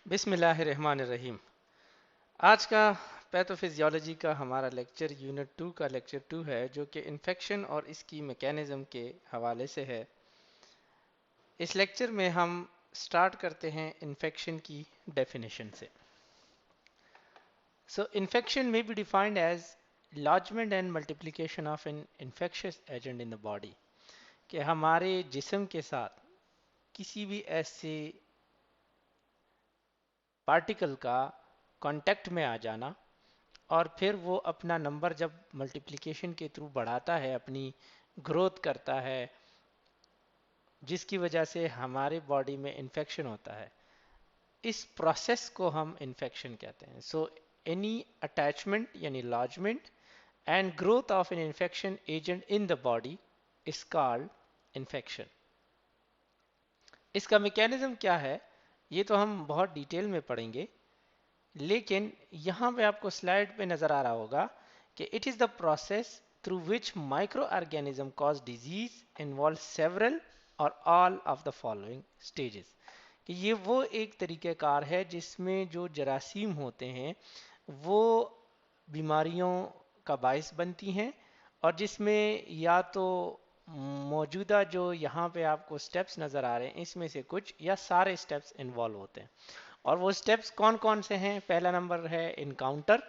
बिस्मिल्लाहिर्रहमानिर्रहीम। आज का पैथोफिजियोलॉजी का हमारा लेक्चर यूनिट 2 का लेक्चर 2 है, जो कि इन्फेक्शन और इसकी मैकेनिज्म के हवाले से है। इस लेक्चर में हम स्टार्ट करते हैं इन्फेक्शन की डेफिनेशन से। So infection may be defined as lodgement and multiplication of an infectious agent in the body, कि हमारे जिस्म के साथ किसी भी ऐसे पार्टिकल का कांटेक्ट में आ जाना और फिर वो अपना नंबर जब मल्टीप्लिकेशन के थ्रू बढ़ाता है, अपनी ग्रोथ करता है, जिसकी वजह से हमारे बॉडी में इन्फेक्शन होता है। इस प्रोसेस को हम इन्फेक्शन कहते हैं। सो एनी अटैचमेंट यानी lodgement and growth of an infection agent in the body is called infection. इसका मैकेनिज्म क्या है ये तो हम बहुत डिटेल में पढ़ेंगे, लेकिन यहाँ पे आपको स्लाइड पे नज़र आ रहा होगा कि it is the process through which micro organism cause disease involve several or all of the following stages. कि ये वो एक तरीक़ेकार है जिसमें जो जरासीम होते हैं वो बीमारियों का बायस बनती हैं, और जिसमें या तो मौजूदा जो यहाँ पे आपको स्टेप्स नज़र आ रहे हैं इसमें से कुछ या सारे स्टेप्स इन्वॉल्व होते हैं। और वो स्टेप्स कौन कौन से हैं? पहला नंबर है इनकाउंटर,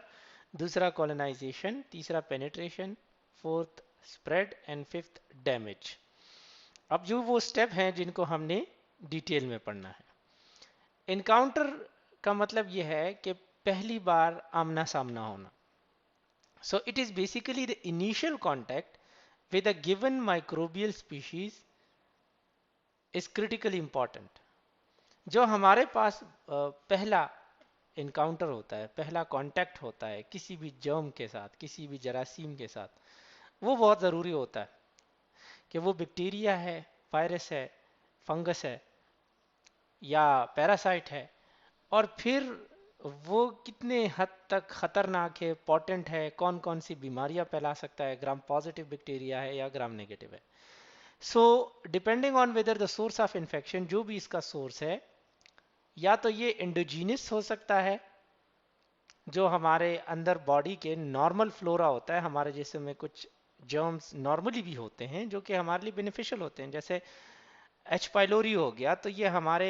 दूसरा कॉलोनाइजेशन, तीसरा penetration, fourth spread and fifth damage. अब जो वो स्टेप हैं जिनको हमने डिटेल में पढ़ना है। इनकाउंटर का मतलब ये है कि पहली बार आमना सामना होना। So it is basically the initial contact with a given microbial species is critically important. जो हमारे पास पहला इनकाउंटर होता है, पहला कांटेक्ट होता है किसी भी जर्म के साथ, किसी भी जरासीम के साथ, वो बहुत ज़रूरी होता है कि वो बैक्टीरिया है, वायरस है, फंगस है या पैरासाइट है, और फिर वो कितने हद तक ख़तरनाक है, पोटेंट है, कौन कौन सी बीमारियां फैला सकता है, ग्राम पॉजिटिव बैक्टीरिया है या ग्राम नेगेटिव है। So depending on whether the source of infection, जो भी इसका सोर्स है, या तो ये एंडोजीनस हो सकता है, जो हमारे अंदर बॉडी के नॉर्मल फ्लोरा होता है, हमारे जिस्म में कुछ जर्म्स नॉर्मली भी होते हैं जो कि हमारे लिए बेनिफिशियल होते हैं, जैसे एच पाइलोरी हो गया, तो ये हमारे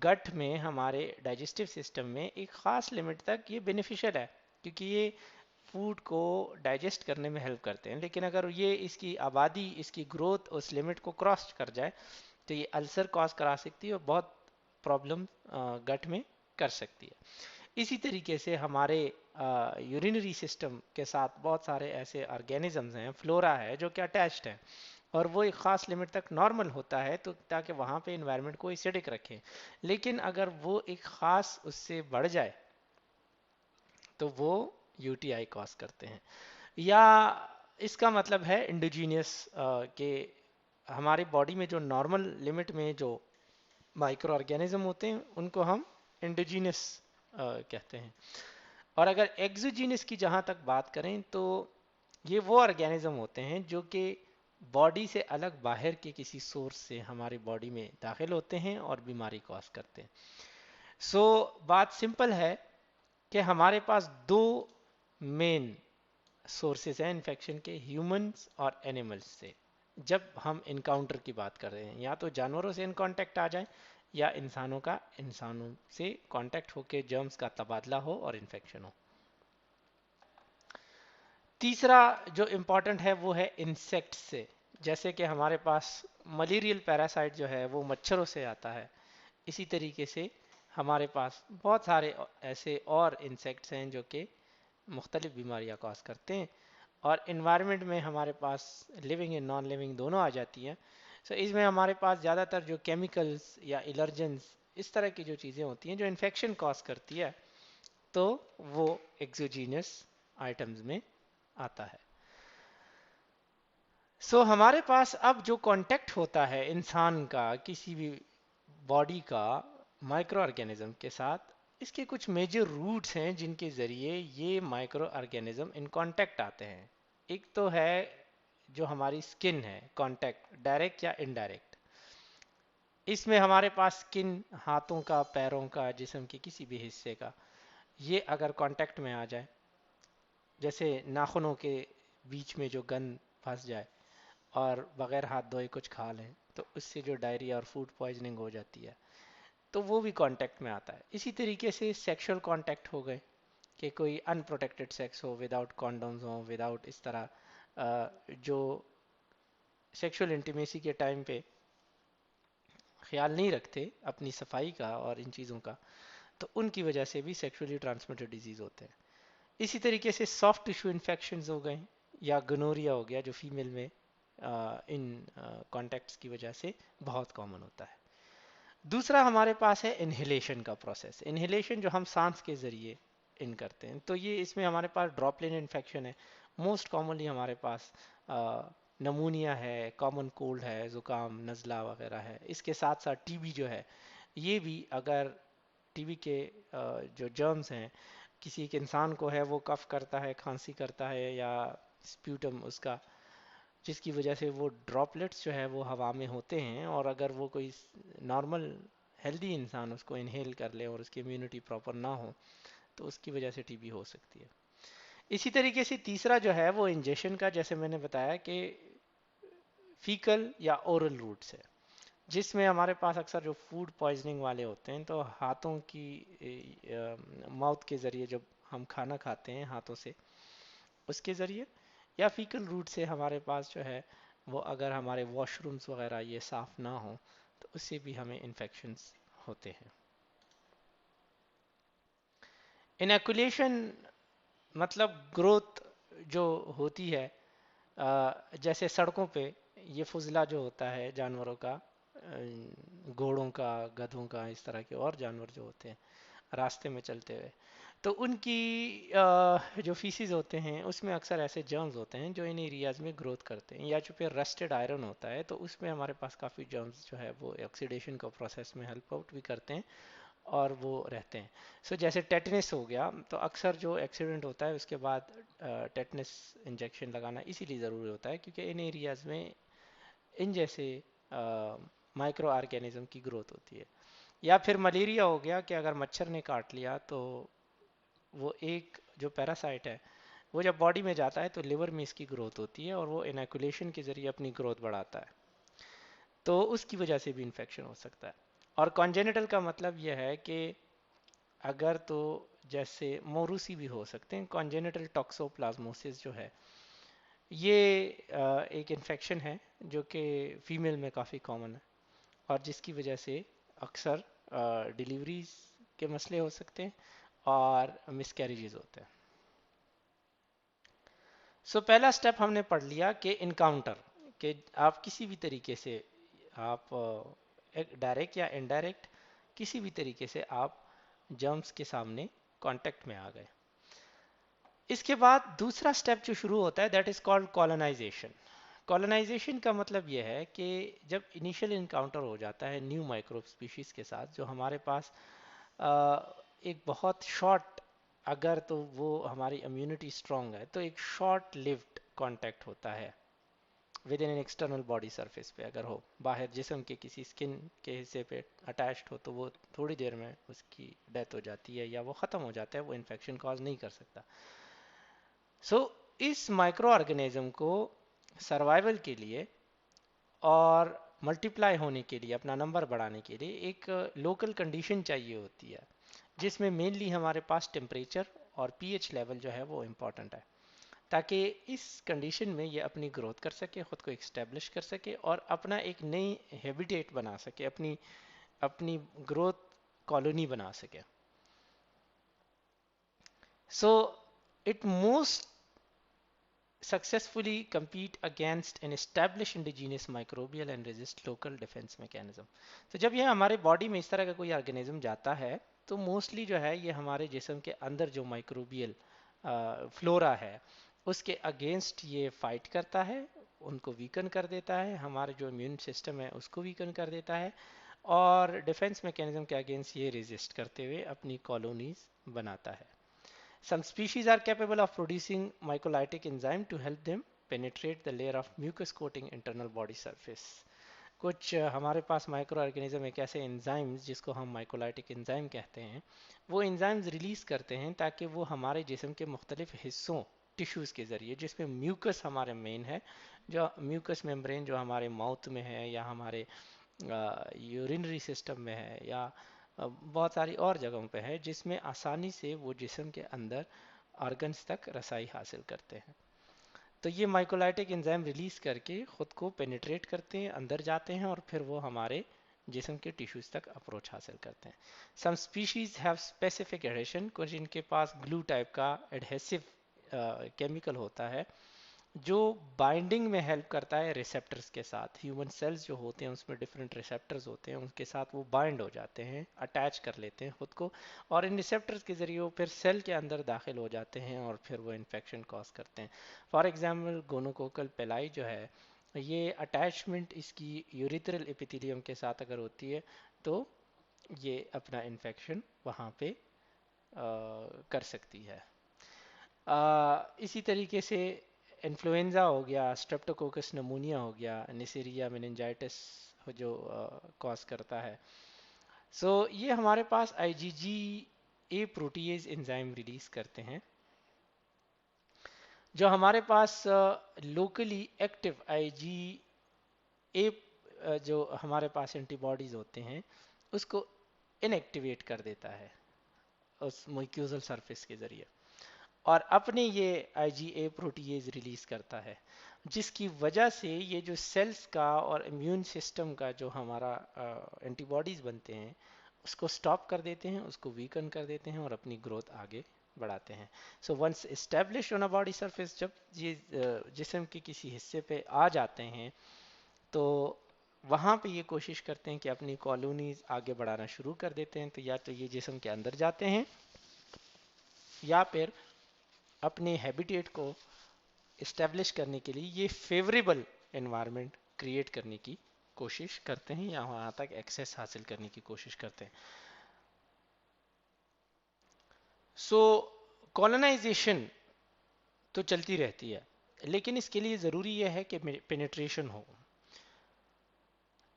गट में, हमारे डाइजेस्टिव सिस्टम में एक ख़ास लिमिट तक ये बेनिफिशियल है, क्योंकि ये फूड को डाइजेस्ट करने में हेल्प करते हैं। लेकिन अगर ये इसकी आबादी, इसकी ग्रोथ उस लिमिट को क्रॉस कर जाए तो ये अल्सर कॉज करा सकती है और बहुत प्रॉब्लम गट में कर सकती है। इसी तरीके से हमारे यूरिनरी सिस्टम के साथ बहुत सारे ऐसे ऑर्गेनिजम्स हैं, फ्लोरा है, जो कि अटैच्ड है, और वो एक ख़ास लिमिट तक नॉर्मल होता है, तो ताकि वहाँ पे इन्वायरमेंट को एसिडिक रखे। लेकिन अगर वो एक ख़ास उससे बढ़ जाए तो वो यूटीआई कॉज करते हैं। या इसका मतलब है इंडोजीनियस, के हमारी बॉडी में जो नॉर्मल लिमिट में जो माइक्रो ऑर्गेनिज्म होते हैं उनको हम इंडोजीनियस कहते हैं। और अगर एक्सोजीनस की जहाँ तक बात करें तो ये वो ऑर्गेनिज्म होते हैं जो कि बॉडी से अलग बाहर के किसी सोर्स से हमारी बॉडी में दाखिल होते हैं और बीमारी कॉज करते हैं। सो बात सिंपल है कि हमारे पास दो मेन सोर्सेज हैं इन्फेक्शन के, ह्यूमंस और एनिमल्स से। जब हम इनकाउंटर की बात कर रहे हैं, या तो जानवरों से इन कांटेक्ट आ जाए या इंसानों का इंसानों से कांटेक्ट होके जर्म्स का तबादला हो और इन्फेक्शन हो। तीसरा जो इम्पॉर्टेंट है वो है इंसेक्ट से। जैसे कि हमारे पास मलेरियल पैरासाइट जो है वो मच्छरों से आता है, इसी तरीके से हमारे पास बहुत सारे ऐसे और इंसेक्ट्स हैं जो कि मुख्तलिफ बीमारियाँ कॉज करते हैं। और इन्वायरमेंट में हमारे पास लिविंग एंड नॉन लिविंग दोनों आ जाती हैं। सो इसमें हमारे पास ज़्यादातर जो केमिकल्स या एलर्जेंस, इस तरह की जो चीज़ें होती हैं जो इन्फेक्शन कॉज करती है, तो वो एक्सोजीनस आइटम्स में आता है। सो हमारे पास अब जो कांटेक्ट होता है इंसान का किसी भी बॉडी का माइक्रो ऑर्गेनिज्म के साथ, इसके कुछ मेजर रूट्स हैं जिनके ज़रिए ये माइक्रो ऑर्गेनिज्म इन कांटेक्ट आते हैं। एक तो है जो हमारी स्किन है, कांटेक्ट डायरेक्ट या इनडायरेक्ट। इसमें हमारे पास स्किन, हाथों का, पैरों का, जिस्म के किसी भी हिस्से का, ये अगर कांटेक्ट में आ जाए, जैसे नाखूनों के बीच में जो गंद फंस जाए और बगैर हाथ धोए कुछ खा लें, तो उससे जो डायरिया और फूड पॉइजनिंग हो जाती है, तो वो भी कांटेक्ट में आता है। इसी तरीके से सेक्सुअल कांटेक्ट हो गए, कि कोई अनप्रोटेक्टेड सेक्स हो, विदाउट कॉन्डोम्स हो, विदाउट इस तरह जो सेक्सुअल इंटीमेसी के टाइम पे ख्याल नहीं रखते अपनी सफाई का और इन चीज़ों का, तो उनकी वजह से भी सेक्सुअली ट्रांसमिटेड डिजीज होते हैं। इसी तरीके से सॉफ्ट टिश्यू इन्फेक्शंस हो गए, या गनोरिया हो गया, जो फीमेल में इन कॉन्टेक्ट्स की वजह से बहुत कॉमन होता है। दूसरा हमारे पास है इनहेलेशन का प्रोसेस। इनहेलेशन जो हम सांस के ज़रिए इन करते हैं, तो ये इसमें हमारे पास ड्रॉपलेट इन्फेक्शन है। मोस्ट कॉमनली हमारे पास नमूनिया है, कॉमन कोल्ड है, ज़ुकाम, नज़ला वगैरह है। इसके साथ साथ टीबी जो है, ये भी अगर टीबी के जो जर्म्स हैं किसी एक इंसान को है, वो कफ करता है, खांसी करता है, या स्प्यूटम उसका, जिसकी वजह से वो ड्रॉपलेट्स जो है वो हवा में होते हैं, और अगर वो कोई नॉर्मल हेल्दी इंसान उसको इनहेल कर ले और उसकी इम्यूनिटी प्रॉपर ना हो, तो उसकी वजह से टीबी हो सकती है। इसी तरीके से तीसरा जो है वो इंजेक्शन का, जैसे मैंने बताया कि फीकल या ओरल रूट से, जिसमें हमारे पास अक्सर जो फूड पॉइजनिंग वाले होते हैं, तो हाथों की माउथ के ज़रिए जब हम खाना खाते हैं हाथों से, उसके ज़रिए, या फीकल रूट से हमारे पास जो है वो, अगर हमारे वॉशरूम्स वगैरह ये साफ़ ना हो, तो उससे भी हमें इन्फेक्शंस होते हैं। इनएकुलेशन मतलब ग्रोथ जो होती है, जैसे सड़कों पे ये फुजला जो होता है जानवरों का, घोड़ों का, गधों का, इस तरह के और जानवर जो होते हैं रास्ते में चलते हुए, तो उनकी जो फीसिस होते हैं उसमें अक्सर ऐसे जर्म्स होते हैं जो इन एरियाज में ग्रोथ करते हैं, या जो फिर रस्टेड आयरन होता है, तो उसमें हमारे पास काफ़ी जर्म्स जो है वो ऑक्सीडेशन का प्रोसेस में हेल्प आउट भी करते हैं और वो रहते हैं। जैसे टेटनस हो गया, तो अक्सर जो एक्सीडेंट होता है उसके बाद टेटनस इंजेक्शन लगाना इसीलिए ज़रूरी होता है, क्योंकि इन एरियाज में इन जैसे माइक्रो ऑर्गेनिज्म की ग्रोथ होती है। या फिर मलेरिया हो गया, कि अगर मच्छर ने काट लिया, तो वो एक जो पैरासाइट है वो जब बॉडी में जाता है तो लिवर में इसकी ग्रोथ होती है, और वो इनैकुलेशन के ज़रिए अपनी ग्रोथ बढ़ाता है, तो उसकी वजह से भी इन्फेक्शन हो सकता है। और कॉन्जेनिटल का मतलब यह है कि अगर तो जैसे मोरूसी भी हो सकते हैं। कॉन्जेनिटल टॉक्सोप्लाज्मोसिस जो है ये एक इन्फेक्शन है जो कि फीमेल में काफ़ी कॉमन है, और जिसकी वजह से अक्सर डिलीवरीज के मसले हो सकते हैं और मिसकैरेजेस होते हैं। पहला स्टेप हमने पढ़ लिया कि इनकाउंटर, कि आप किसी भी तरीके से, आप डायरेक्ट या इनडायरेक्ट किसी भी तरीके से आप जर्म्स के सामने कांटेक्ट में आ गए। इसके बाद दूसरा स्टेप जो शुरू होता है, that is called colonization. Colonization का मतलब यह है कि जब इनिशियल इनकाउंटर हो जाता है न्यू माइक्रोब स्पीशीज के साथ, जो हमारे पास एक बहुत शॉर्ट, अगर तो वो हमारी इम्यूनिटी स्ट्रांग है तो एक शॉर्ट लिव्ड कांटेक्ट होता है with in an external body surface पे, अगर हो बाहर जिस्म के किसी स्किन के हिस्से पे अटैच्ड हो, तो वो थोड़ी देर में उसकी डेथ हो जाती है या वो ख़त्म हो जाता है, वो इन्फेक्शन कॉज नहीं कर सकता। इस माइक्रो ऑर्गेनिज्म को सर्वाइवल के लिए और मल्टीप्लाई होने के लिए, अपना नंबर बढ़ाने के लिए एक लोकल कंडीशन चाहिए होती है, जिसमें मेनली हमारे पास टेम्परेचर और पीएच लेवल जो है वो इम्पॉर्टेंट है, ताकि इस कंडीशन में ये अपनी ग्रोथ कर सके, खुद को एक्स्टेब्लिश कर सके और अपना एक नई हैबिटेट बना सके, अपनी अपनी ग्रोथ कॉलोनी बना सके। So it most successfully compete against an established indigenous microbial and resist local defense mechanism। तो जब ये हमारे बॉडी में इस तरह का कोई ऑर्गेनिज्म जाता है, तो मोस्टली जो है ये हमारे जिस्म के अंदर जो माइक्रोबियल फ्लोरा है उसके अगेंस्ट ये फाइट करता है, उनको वीकन कर देता है, हमारे जो इम्यून सिस्टम है उसको वीकन कर देता है, और डिफेंस मैकेनिज्म के अगेंस्ट ये रेजिस्ट करते हुए अपनी कॉलोनीज बनाता है। Some species are capable of producing mycolytic enzyme to help them penetrate the layer of mucus coating internal body surface. कुछ हमारे पास माइक्रो ऑर्गेनिज्म एक ऐसे एंजाइम्स जिसको हम माइकोलाइटिक एंजाइम कहते हैं, वो एंजाइम्स रिलीज करते हैं ताकि वो हमारे जिस्म के मुख्तलिफ हिस्सों, टिश्यूज़ के ज़रिए, जिसमें म्यूकस हमारे मेन है, जो म्यूकस मेम्ब्रेन जो हमारे माउथ में है या हमारे यूरिनरी सिस्टम में है या बहुत सारी और जगहों पे है, जिसमें आसानी से वो जिस्म के अंदर ऑर्गन्स तक रसाई हासिल करते हैं। तो ये माइकोलाइटिक एंजाइम रिलीज करके खुद को पेनिट्रेट करते हैं, अंदर जाते हैं और फिर वो हमारे जिस्म के टिश्यूज तक अप्रोच हासिल करते हैं। Some species have specific adhesion, कुछ इनके पास ग्लू टाइप का एडहेसिव केमिकल होता है जो बाइंडिंग में हेल्प करता है रिसेप्टर्स के साथ। ह्यूमन सेल्स जो होते हैं उसमें डिफरेंट रिसेप्टर्स होते हैं, उनके साथ वो बाइंड हो जाते हैं, अटैच कर लेते हैं खुद को, और इन रिसेप्टर्स के ज़रिए वो फिर सेल के अंदर दाखिल हो जाते हैं और फिर वो इन्फेक्शन कॉज करते हैं। फॉर एग्जांपल गोनोकोकल पेलाई जो है, ये अटैचमेंट इसकी यूरिथ्रल एपिथेलियम के साथ अगर होती है तो ये अपना इन्फेक्शन वहाँ पे कर सकती है। इसी तरीके से इन्फ्लुएंजा हो गया, स्ट्रेप्टोकोकस नमूनिया हो गया, निसेरिया मेनिंजाइटिस जो कॉज करता है। ये हमारे पास आईजीजी ए प्रोटीएज एंजाइम रिलीज करते हैं, जो हमारे पास लोकली एक्टिव आईजी ए जो हमारे पास एंटीबॉडीज होते हैं उसको इनएक्टिवेट कर देता है उस म्यूकोजल सरफेस के जरिए, और अपने ये आईजीए प्रोटीएज रिलीज करता है, जिसकी वजह से ये जो सेल्स का और इम्यून सिस्टम का जो हमारा एंटीबॉडीज बनते हैं उसको स्टॉप कर देते हैं, उसको वीकन कर देते हैं और अपनी ग्रोथ आगे बढ़ाते हैं। So once established on a body surface, जब ये जिस्म के किसी हिस्से पे आ जाते हैं तो वहाँ पे ये कोशिश करते हैं कि अपनी कॉलोनीज आगे बढ़ाना शुरू कर देते हैं। तो या तो ये जिस्म के अंदर जाते हैं या फिर अपने हैबिटेट को इस्टेब्लिश करने के लिए ये फेवरेबल एनवायरनमेंट क्रिएट करने की कोशिश करते हैं या वहाँ तक एक्सेस हासिल करने की कोशिश करते हैं। सो कॉलोनाइजेशन तो चलती रहती है, लेकिन इसके लिए ज़रूरी यह है कि पेनिट्रेशन हो।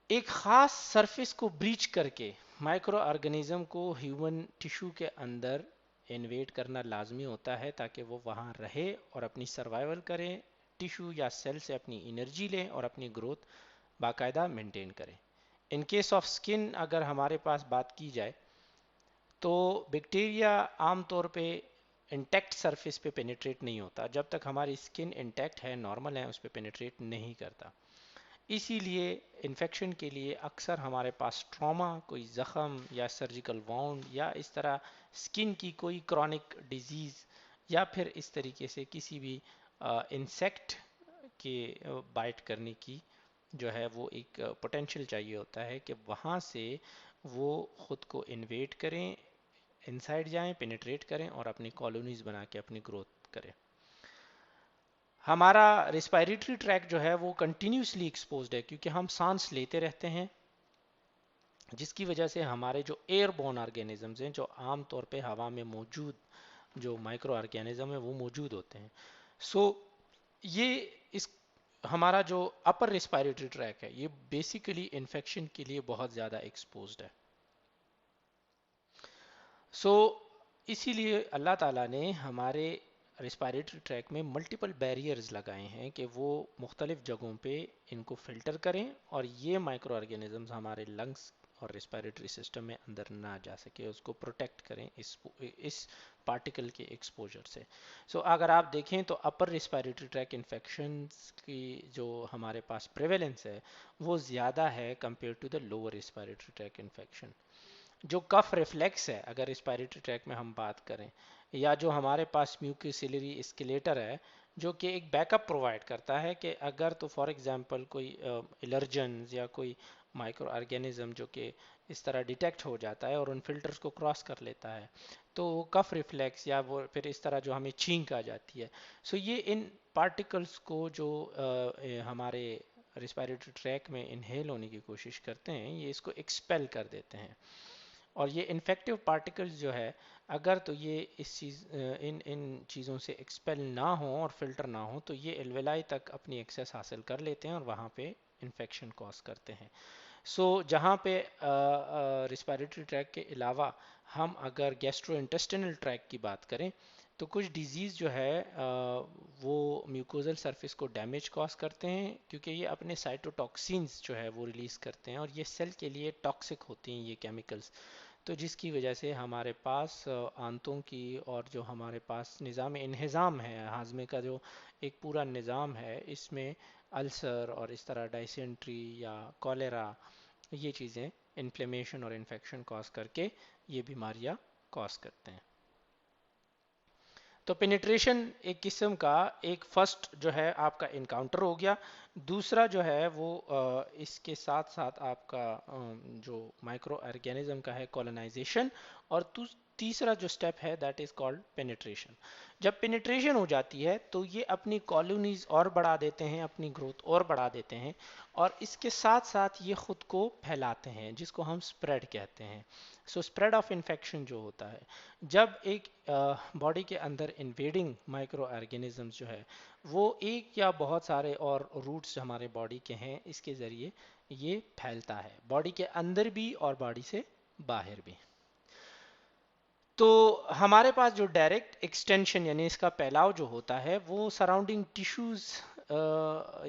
एक ख़ास सरफेस को ब्रीच करके माइक्रो ऑर्गेनिज्म को ह्यूमन टिश्यू के अंदर इन्वेट करना लाजमी होता है ताकि वो वहाँ रहे और अपनी सर्वाइवल करें, टिश्यू या सेल से अपनी एनर्जी लें और अपनी ग्रोथ बाकायदा मेंटेन करें। इन केस ऑफ स्किन अगर हमारे पास बात की जाए तो बैक्टीरिया आमतौर पे इंटैक्ट सरफेस पे पेनिट्रेट नहीं होता, जब तक हमारी स्किन इंटैक्ट है, नॉर्मल है, उस पर पेनिट्रेट नहीं करता। इसीलिए इन्फेक्शन के लिए अक्सर हमारे पास ट्रॉमा, कोई ज़ख़म या सर्जिकल वाउंड या इस तरह स्किन की कोई क्रॉनिक डिजीज़ या फिर इस तरीके से किसी भी इंसेक्ट के बाइट करने की जो है वो एक पोटेंशियल चाहिए होता है कि वहाँ से वो ख़ुद को इन्वेट करें, इनसाइड जाएं, पेनिट्रेट करें और अपनी कॉलोनीज बना के अपनी ग्रोथ करें। हमारा रिस्पायरेटरी ट्रैक जो है वो कंटिन्यूसली एक्सपोज्ड है क्योंकि हम सांस लेते रहते हैं, जिसकी वजह से हमारे जो एयरबोर्न ऑर्गेनिजम्स हैं, जो आम तौर पे हवा में मौजूद जो माइक्रो ऑर्गेनिज्म है वो मौजूद होते हैं। सो ये इस हमारा जो अपर रिस्पायरेटरी ट्रैक है ये बेसिकली इन्फेक्शन के लिए बहुत ज़्यादा एक्सपोज्ड है। इसीलिए अल्लाह ताला ने हमारे रिस्पायरेटरी ट्रैक में मल्टीपल बैरियर्स लगाए हैं कि वो मुख्तलिफ जगहों पे इनको फिल्टर करें और ये माइक्रो ऑर्गेनिजम्स हमारे लंग्स और रिस्पायरेटरी सिस्टम में अंदर ना जा सके, उसको प्रोटेक्ट करें इस पार्टिकल के एक्सपोजर से। अगर आप देखें तो अपर रिस्पायरेटरी ट्रैक इन्फेक्शंस की जो हमारे पास प्रेवेलेंस है वो ज़्यादा है compare to the lower respiratory tract infection. जो कफ रिफ्लेक्स है अगर रिस्पायरेटरी ट्रैक में हम बात करें, या जो हमारे पास म्यूकोसिलरी एस्केलेटर है जो कि एक बैकअप प्रोवाइड करता है कि अगर तो फॉर एग्जांपल कोई एलर्जन्स या कोई माइक्रो ऑर्गेनिज्म जो कि इस तरह डिटेक्ट हो जाता है और उन फिल्टर्स को क्रॉस कर लेता है तो वो कफ रिफ्लेक्स या वो फिर इस तरह जो हमें छींक आ जाती है, ये इन पार्टिकल्स को जो हमारे रिस्पायरेटरी ट्रैक में इनहेल होने की कोशिश करते हैं ये इसको एक्सपेल कर देते हैं। और ये इन्फेक्टिव पार्टिकल्स जो है अगर तो ये इस चीज़ इन इन चीज़ों से एक्सपेल ना हो और फिल्टर ना हो तो ये एल्वेलाई तक अपनी एक्सेस हासिल कर लेते हैं और वहाँ पे इन्फेक्शन कॉज करते हैं। जहाँ पे रिस्पायरेटरी ट्रैक के अलावा हम अगर गैस्ट्रोइंटेस्टिनल ट्रैक की बात करें तो कुछ डिजीज़ जो है वो म्यूकोजल सरफेस को डैमेज कॉज करते हैं, क्योंकि ये अपने साइटोटॉक्सिन्स जो है वो रिलीज़ करते हैं और ये सेल के लिए टॉक्सिक होती हैं ये केमिकल्स। तो जिसकी वजह से हमारे पास आंतों की और जो हमारे पास निज़ाम इंहिज़ाम है, हाजमे का जो एक पूरा निज़ाम है, इसमें अल्सर और इस तरह डाइसेंट्री या कॉलेरा, ये चीज़ें इन्फ्लेमेशन और इन्फेक्शन कॉज करके ये बीमारियां कॉज करते हैं। तो पेनिट्रेशन एक किस्म का एक फर्स्ट जो है आपका इनकाउंटर हो गया। दूसरा जो है वो इसके साथ साथ आपका जो माइक्रो ऑर्गेनिज्म का है कॉलोनाइजेशन, और तीसरा जो स्टेप है दैट इज कॉल्ड पेनिट्रेशन। जब पेनिट्रेशन हो जाती है तो ये अपनी कॉलोनीज और बढ़ा देते हैं, अपनी ग्रोथ और बढ़ा देते हैं, और इसके साथ साथ ये खुद को फैलाते हैं जिसको हम स्प्रेड कहते हैं। स्प्रेड ऑफ इन्फेक्शन जो होता है, जब एक बॉडी के अंदर इन्वेडिंग माइक्रो ऑर्गेनिजम्स जो है वो एक या बहुत सारे और रूट्स हमारे बॉडी के हैं, इसके ज़रिए ये फैलता है बॉडी के अंदर भी और बॉडी से बाहर भी। तो हमारे पास जो डायरेक्ट एक्सटेंशन यानी इसका फैलाव जो होता है वो सराउंडिंग टिश्यूज़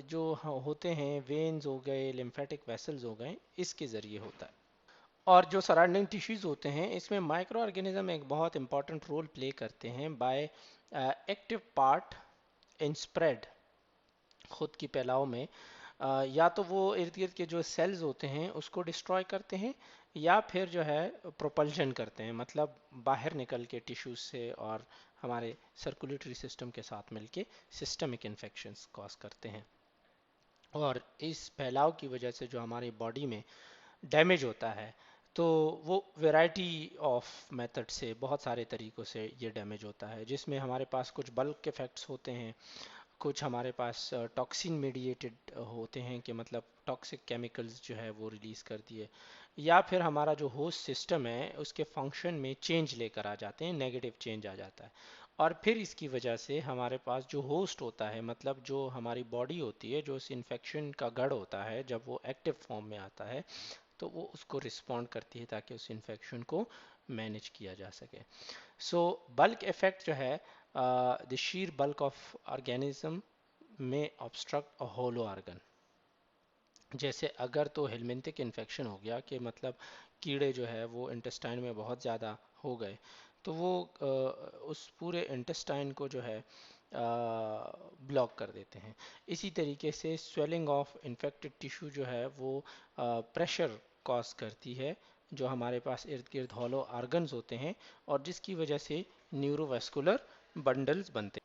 जो होते हैं, वेन्स हो गए, लिम्फेटिक वेसल्स हो गए, इसके ज़रिए होता है। और जो सराउंडिंग टिश्यूज़ होते हैं इसमें माइक्रो ऑर्गेनिज्म एक बहुत इंपॉर्टेंट रोल प्ले करते हैं by active part in spread, खुद की फैलाव में। या तो वो इर्द गिर्द के जो सेल्स होते हैं उसको डिस्ट्रॉय करते हैं, या फिर जो है प्रोपल्शन करते हैं, मतलब बाहर निकल के टिश्यूज से और हमारे सर्कुलेटरी सिस्टम के साथ मिलके सिस्टमिक इन्फेक्शंस कॉज करते हैं। और इस फैलाव की वजह से जो हमारी बॉडी में डैमेज होता है तो वो वैरायटी ऑफ मेथड से, बहुत सारे तरीक़ों से ये डैमेज होता है, जिसमें हमारे पास कुछ बल्क इफेक्ट्स होते हैं, कुछ हमारे पास टॉक्सिन मेडिएटेड होते हैं कि मतलब टॉक्सिक केमिकल्स जो है वो रिलीज़ कर दिए, या फिर हमारा जो होस्ट सिस्टम है उसके फंक्शन में चेंज लेकर आ जाते हैं, नेगेटिव चेंज आ जाता है। और फिर इसकी वजह से हमारे पास जो होस्ट होता है, मतलब जो हमारी बॉडी होती है, जो इस इन्फेक्शन का गढ़ होता है, जब वो एक्टिव फॉर्म में आता है तो वो उसको रिस्पॉन्ड करती है ताकि उस इन्फेक्शन को मैनेज किया जा सके। बल्क इफेक्ट जो है, the sheer bulk of organism में ऑब्स्ट्रक्ट अ होलो ऑर्गन। जैसे अगर तो हेलमिंथिक इन्फेक्शन हो गया कि मतलब कीड़े जो है वो इंटेस्टाइन में बहुत ज़्यादा हो गए, तो वो उस पूरे इंटेस्टाइन को जो है ब्लॉक कर देते हैं। इसी तरीके से स्वेलिंग ऑफ इन्फेक्टेड टिश्यू जो है वो प्रेशर कॉज करती है जो हमारे पास इर्द गिर्द हॉलो ऑर्गन्स होते हैं, और जिसकी वजह से न्यूरोवेस्कुलर बंडल्स बनते हैं।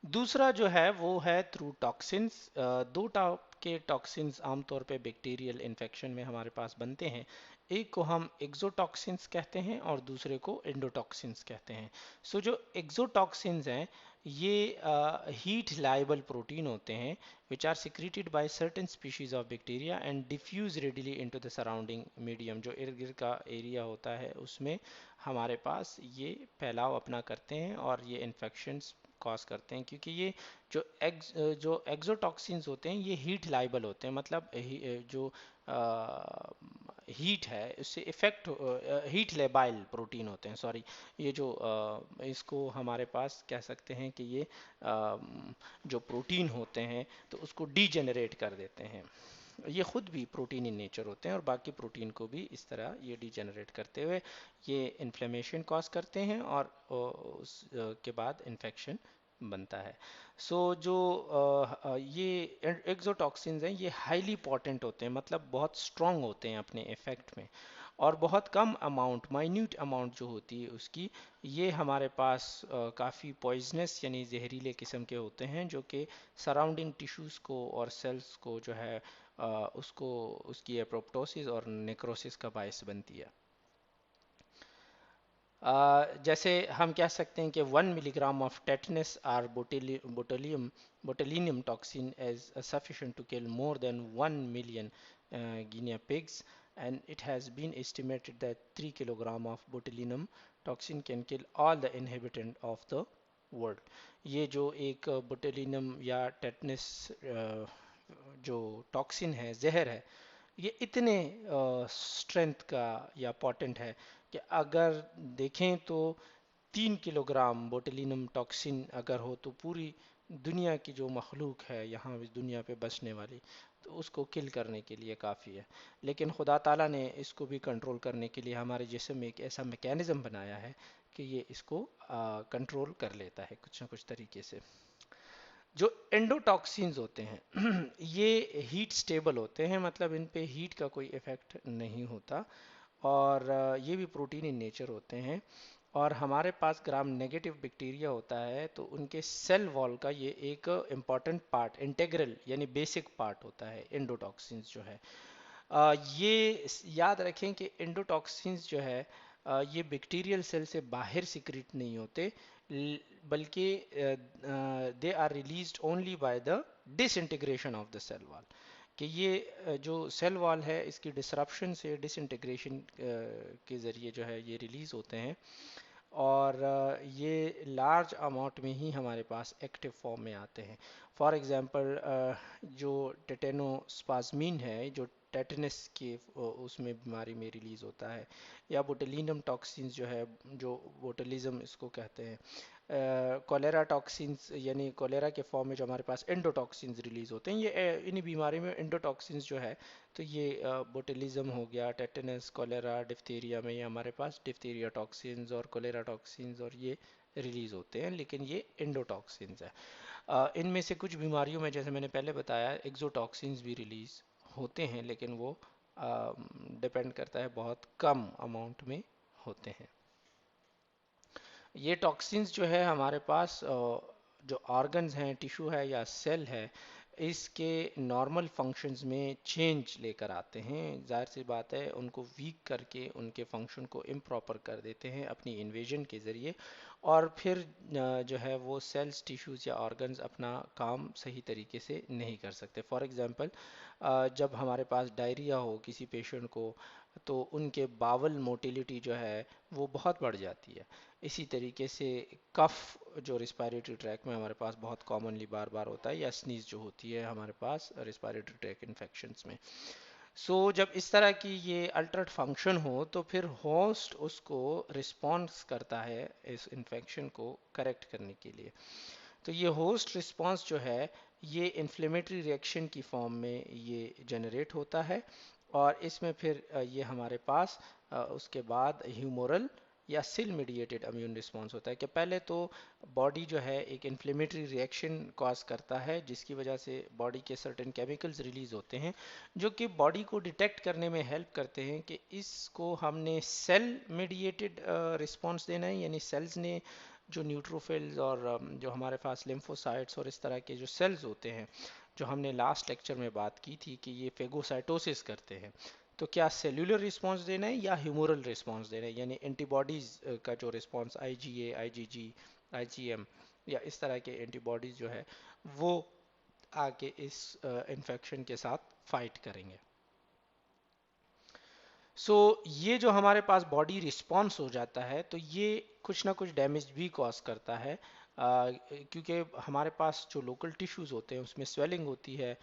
दूसरा जो है वो है थ्रू टॉक्सिन्स। दो टाइप के टॉक्सिन्स आमतौर पे बैक्टीरियल इन्फेक्शन में हमारे पास बनते हैं। एक को हम एक्सोटॉक्सिन्स कहते हैं और दूसरे को एंडोटॉक्सिन्स कहते हैं। जो एक्सोटॉक्सिन्स हैं ये हीट लाइबल प्रोटीन होते हैं which are secreted by certain species of bacteria and diffuse readily into the surrounding medium. जो इर्द गिर्द का एरिया होता है उसमें हमारे पास ये फैलाव अपना करते हैं और ये इन्फेक्शंस कॉज करते हैं, क्योंकि ये जो एक्सोटॉक्सिन्स होते हैं ये हीट लाइबल होते हैं, मतलब जो हीट है उससे इफेक्ट, हीट लेबाइल प्रोटीन होते हैं, सॉरी। ये जो इसको हमारे पास कह सकते हैं कि ये जो प्रोटीन होते हैं तो उसको डीजेनरेट कर देते हैं। ये खुद भी प्रोटीन इन नेचर होते हैं और बाकी प्रोटीन को भी इस तरह ये डीजेनरेट करते हुए ये इन्फ्लेमेशन कॉज करते हैं और उस के बाद इन्फेक्शन बनता है। जो ये एक्सोटॉक्सिन्स हैं ये हाईली पोटेंट होते हैं, मतलब बहुत स्ट्रॉन्ग होते हैं अपने इफेक्ट में, और बहुत कम अमाउंट, माइन्यूट अमाउंट जो होती है उसकी, ये हमारे पास काफ़ी पॉइजनस यानी जहरीले किस्म के होते हैं जो कि सराउंडिंग टिश्यूज़ को और सेल्स को जो है उसको उसकी एप्रोप्टोसिस और नेक्रोसिस का बायस बनती है। जैसे हम कह सकते हैं कि 1 milligram of tetanus or botulinum toxin is sufficient to kill more than 1 million guinea pigs, and it has been estimated that 3 kilogram of botulinum toxin can kill all the inhabitant of the world. ये जो एक बोटेलिनम या tetanus जो toxin है, जहर है, ये इतने स्ट्रेंथ का या पोटेंट है कि अगर देखें तो 3 किलोग्राम बोtulinum टॉक्सिन अगर हो तो पूरी दुनिया की जो मखलूक है यहाँ इस दुनिया पे बसने वाली, तो उसको किल करने के लिए काफ़ी है। लेकिन खुदा ताला ने इसको भी कंट्रोल करने के लिए हमारे जिस्म में एक ऐसा मैकेनिज़्म बनाया है कि ये इसको कंट्रोल कर लेता है कुछ ना कुछ तरीके से। जो एंडोटॉक्सिन्स होते हैं ये हीट स्टेबल होते हैं, मतलब इन पे हीट का कोई इफ़ेक्ट नहीं होता, और ये भी प्रोटीन इन नेचर होते हैं। और हमारे पास ग्राम नेगेटिव बैक्टीरिया होता है, तो उनके सेल वॉल का ये एक इम्पॉर्टेंट पार्ट, इंटेग्रल यानी बेसिक पार्ट होता है एंडोटॉक्सिन्स जो है। ये याद रखें कि एंडोटॉक्सिन्स जो है ये बैक्टीरियल सेल से बाहर सिक्रीट नहीं होते, बल्कि they are released only by the disintegration of the cell wall. कि ये जो सेल वॉल है इसकी डिसरप्शन से, डिसइंटीग्रेशन के ज़रिए जो है ये रिलीज़ होते हैं, और ये लार्ज अमाउंट में ही हमारे पास एक्टिव फॉर्म में आते हैं। फॉर एग्ज़ाम्पल जो टेटेनोस्पाज्मीन है, जो टेटनस के उसमें बीमारी में रिलीज़ होता है, या बोtulinum टॉक्सिन्स जो है, जो बोटुलिज्म इसको कहते हैं, कोलेरा टॉक्सिन्स यानी कोलेरा के फॉर्म में जो हमारे पास एंडोटॉक्सिन्स रिलीज़ होते हैं, ये इन्हीं बीमारी में एंडोटॉक्सिन्स जो है, तो ये बोtulism हो गया, टेटनस, कोलेरा, डिphtheria में ये हमारे पास डिphtheria टॉक्सिन्स और कोलेरा टॉक्सिन्स और ये रिलीज़ होते हैं, लेकिन ये एंडोटॉक्सिन्स है। इनमें से कुछ बीमारियों में जैसे मैंने पहले बताया एक्सोटॉक्सिन्स भी रिलीज़ होते हैं, लेकिन वो डिपेंड करता है, बहुत कम अमाउंट में होते हैं। ये टॉक्सिन्स जो है हमारे पास जो ऑर्गन्स हैं, टिश्यू है या सेल है, इसके नॉर्मल फंक्शंस में चेंज लेकर आते हैं। जाहिर सी बात है, उनको वीक करके उनके फंक्शन को इम्प्रॉपर कर देते हैं अपनी इन्वेजन के ज़रिए, और फिर जो है वो सेल्स, टिश्यूज़ या ऑर्गन्स अपना काम सही तरीके से नहीं कर सकते। फॉर एग्ज़ाम्पल जब हमारे पास डायरिया हो किसी पेशेंट को, तो उनके बावल मोटिलिटी जो है वो बहुत बढ़ जाती है। इसी तरीके से कफ जो रिस्पायरेटरी ट्रैक में हमारे पास बहुत कॉमनली बार बार होता है, या स्नीज जो होती है हमारे पास रिस्पायरेटरी ट्रैक इन्फेक्शंस में। जब इस तरह की ये अल्टर्ड फंक्शन हो, तो फिर होस्ट उसको रिस्पॉन्स करता है इस इन्फेक्शन को करेक्ट करने के लिए। तो ये होस्ट रिस्पॉन्स जो है ये इन्फ्लेमेटरी रिएक्शन की फॉर्म में ये जनरेट होता है, और इसमें फिर ये हमारे पास उसके बाद ह्यूमोरल या सेल मीडिएटेड इम्यून रिस्पॉन्स होता है, कि पहले तो बॉडी जो है एक इन्फ्लेमेटरी रिएक्शन कॉज करता है, जिसकी वजह से बॉडी के सर्टेन केमिकल्स रिलीज होते हैं, जो कि बॉडी को डिटेक्ट करने में हेल्प करते हैं कि इसको हमने सेल मीडिएटेड रिस्पॉन्स देना है, यानी सेल्स ने जो न्यूट्रोफिल्स और जो हमारे पास लिम्फोसाइट्स और इस तरह के जो सेल्स होते हैं, जो हमने लास्ट लेक्चर में बात की थी कि ये फेगोसाइटोसिस करते हैं, तो क्या सेल्यूलर रिस्पांस देना है या ह्यूमोरल रिस्पांस देना है, यानी एंटीबॉडीज का जो रिस्पांस आईजीए, आईजीजी, आईजीएम या इस तरह के एंटीबॉडीज जो है वो आके इस इन्फेक्शन के साथ फाइट करेंगे। ये जो हमारे पास बॉडी रिस्पॉन्स हो जाता है, तो ये कुछ ना कुछ डैमेज भी कॉज करता है, क्योंकि हमारे पास जो लोकल टिश्यूज़ होते हैं उसमें स्वेलिंग होती है।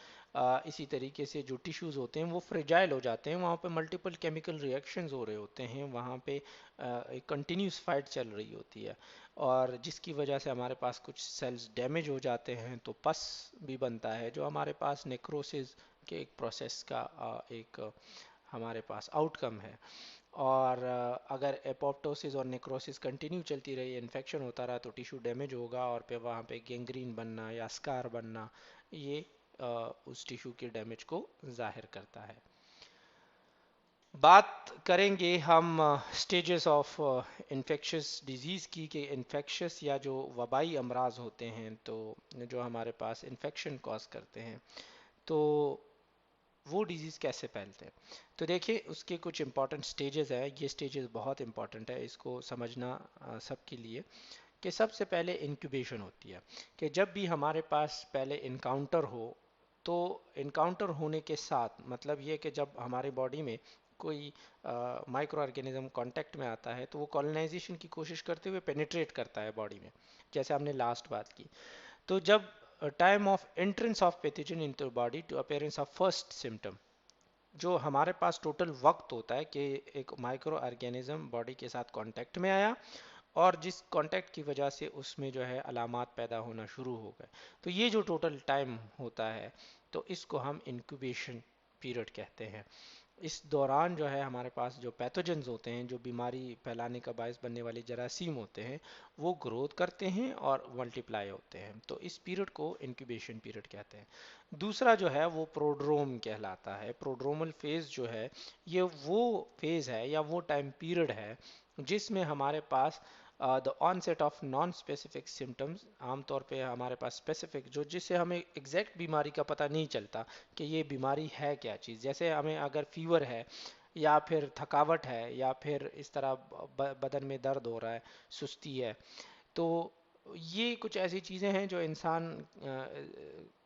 इसी तरीके से जो टिश्यूज़ होते हैं वो फ्रेजाइल हो जाते हैं, वहाँ पे मल्टीपल केमिकल रिएक्शंस हो रहे होते हैं, वहाँ पे एक कंटिन्यूस फाइट चल रही होती है, और जिसकी वजह से हमारे पास कुछ सेल्स डैमेज हो जाते हैं, तो पस भी बनता है, जो हमारे पास नेक्रोसिस के एक प्रोसेस का एक हमारे पास आउटकम है। और अगर एपोप्टोसिस और नेक्रोसिस कंटिन्यू चलती रही, इन्फेक्शन होता रहा, तो टिश्यू डैमेज होगा, और फिर वहाँ पे गैंग्रीन बनना या स्कार बनना, ये उस टिश्यू के डैमेज को जाहिर करता है। बात करेंगे हम स्टेजेस ऑफ इन्फेक्शियस डिजीज़ की, कि इन्फेक्शियस या जो वबाई अमराज होते हैं, तो जो हमारे पास इन्फेक्शन कॉज करते हैं, तो वो डिजीज़ कैसे फैलते हैं। तो देखिए उसके कुछ इंपॉर्टेंट स्टेजेस हैं, ये स्टेजेस बहुत इंपॉर्टेंट है, इसको समझना सबके लिए। कि सबसे पहले इंक्यूबेशन होती है, कि जब भी हमारे पास पहले इनकाउंटर हो, तो इनकाउंटर होने के साथ मतलब ये कि जब हमारे बॉडी में कोई माइक्रो ऑर्गेनिज्म कांटेक्ट में आता है, तो वो कॉलोनाइजेशन की कोशिश करते हुए पेनिट्रेट करता है बॉडी में, जैसे हमने लास्ट बात की। तो जब time of entrance of pathogen into body to appearance of first symptom. जो हमारे पास टोटल वक्त होता है कि एक माइक्रो ऑर्गेनिज्म बॉडी के साथ कांटेक्ट में आया और जिस कांटेक्ट की वजह से उसमें जो है अलामात पैदा होना शुरू हो गए, तो ये जो टोटल टाइम होता है तो इसको हम इंक्यूबेशन पीरियड कहते हैं। इस दौरान जो है हमारे पास जो पैथोजेंस होते हैं, जो बीमारी फैलाने का बायस बनने वाले जरासीम होते हैं, वो ग्रोथ करते हैं और मल्टीप्लाई होते हैं। तो इस पीरियड को इंक्यूबेशन पीरियड कहते हैं। दूसरा जो है वो प्रोड्रोम कहलाता है। प्रोड्रोमल फेज जो है ये वो फेज है या वो टाइम पीरियड है जिसमें हमारे पास the onset of non specific symptoms, आमतौर पे हमारे पास स्पेसिफिक जो जिससे हमें एग्जैक्ट बीमारी का पता नहीं चलता कि ये बीमारी है क्या चीज़। जैसे हमें अगर फीवर है या फिर थकावट है या फिर इस तरह बदन में दर्द हो रहा है, सुस्ती है, तो ये कुछ ऐसी चीज़ें हैं जो इंसान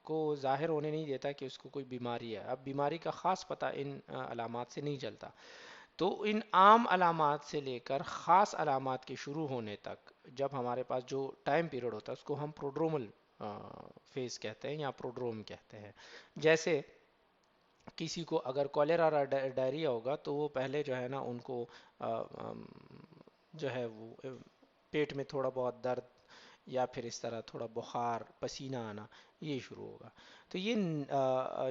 को जाहिर होने नहीं देता कि उसको कोई बीमारी है। अब बीमारी का ख़ास पता इन अलामात से नहीं चलता। तो इन आम अलामात से लेकर ख़ास अलामात के शुरू होने तक जब हमारे पास जो टाइम पीरियड होता है उसको हम प्रोड्रोमल फेज कहते हैं या प्रोड्रोम कहते हैं। जैसे किसी को अगर कॉलेरा और डायरिया होगा तो वो पहले जो है ना उनको जो है वो पेट में थोड़ा बहुत दर्द या फिर इस तरह थोड़ा बुखार, पसीना आना, ये शुरू होगा। तो ये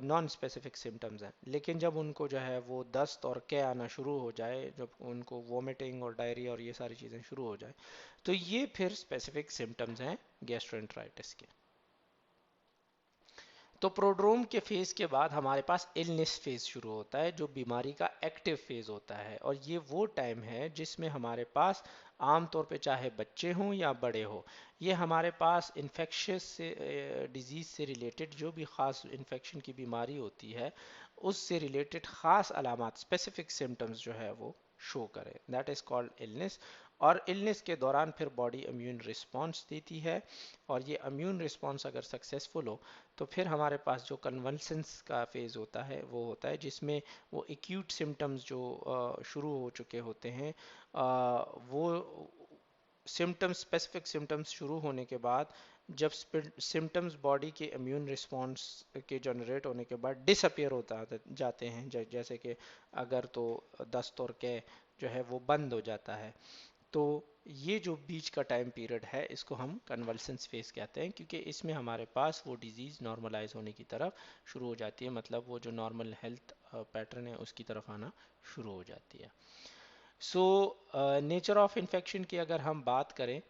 नॉन स्पेसिफिक सिम्टम्स हैं। लेकिन जब उनको जो है वो दस्त और कै आना शुरू हो जाए, जब उनको वोमिटिंग और डायरिया और ये सारी चीज़ें शुरू हो जाए, तो ये फिर स्पेसिफिक सिम्टम्स हैं गैस्ट्रोएंटराइटिस के। तो प्रोड्रोम के फेज के बाद हमारे पास इलनेस फेज शुरू होता है, जो बीमारी का एक्टिव फेज होता है। और ये वो टाइम है जिसमें हमारे पास आमतौर पे चाहे बच्चे हों या बड़े हों, ये हमारे पास इन्फेक्शियस से डिजीज़ से रिलेटेड जो भी ख़ास इन्फेक्शन की बीमारी होती है उससे रिलेटेड ख़ास अलामत, स्पेसिफिक सिम्टम्स जो है वो शो करें, दैट इज़ कॉल्ड इलनेस। और इलनेस के दौरान फिर बॉडी इम्यून रिस्पॉन्स देती है, और ये इम्यून रिस्पॉन्स अगर सक्सेसफुल हो तो फिर हमारे पास जो कन्वल्सेंस का फेज़ होता है वो होता है जिसमें वो एक्यूट सिम्टम्स जो शुरू हो चुके होते हैं, वो सिम्टम्स, स्पेसिफिक सिम्टम्स शुरू होने के बाद जब सिम्टम्स बॉडी के इम्यून रिस्पॉन्स के जनरेट होने के बाद डिसअपियर होता जाते हैं, जैसे कि अगर तो दस्त और कै जो है वो बंद हो जाता है, तो ये जो बीच का टाइम पीरियड है इसको हम कन्वल्सेंस फेज कहते हैं, क्योंकि इसमें हमारे पास वो डिजीज़ नॉर्मलाइज होने की तरफ शुरू हो जाती है, मतलब वो जो नॉर्मल हेल्थ पैटर्न है उसकी तरफ आना शुरू हो जाती है। सो नेचर ऑफ इन्फेक्शन की अगर हम बात करें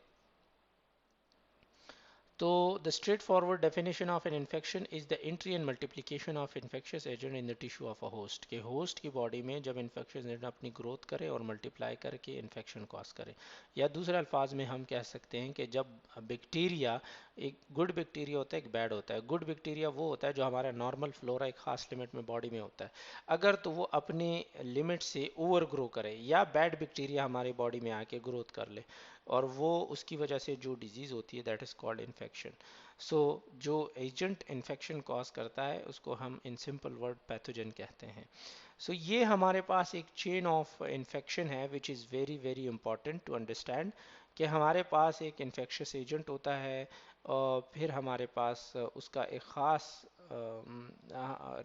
तो the straightforward definition of an infection is the entry and multiplication of infectious agent in the tissue of a host, के host की बॉडी में जब infectious agent अपनी ग्रोथ करे और मल्टीप्लाई करके इन्फेक्शन कॉज करे। या दूसरे अल्फाज में हम कह सकते हैं कि जब बैक्टीरिया, एक गुड बैक्टीरिया होता है एक बैड होता है। गुड बैक्टीरिया वो होता है जो हमारा नॉर्मल फ्लोरा एक खास लिमिट में बॉडी में होता है, अगर तो वो अपने लिमिट से ओवर ग्रो करे, या बैड बैक्टीरिया हमारी बॉडी में आके ग्रोथ कर ले और वो उसकी वजह से जो डिजीज़ होती है दैट इज़ कॉल्ड इन्फेक्शन। सो जो एजेंट इन्फेक्शन कॉज करता है उसको हम इन सिंपल वर्ड पैथोजन कहते हैं। सो ये हमारे पास एक चेन ऑफ इन्फेक्शन है which is very very important to understand, कि हमारे पास एक इन्फेक्शियस एजेंट होता है और फिर हमारे पास उसका एक ख़ास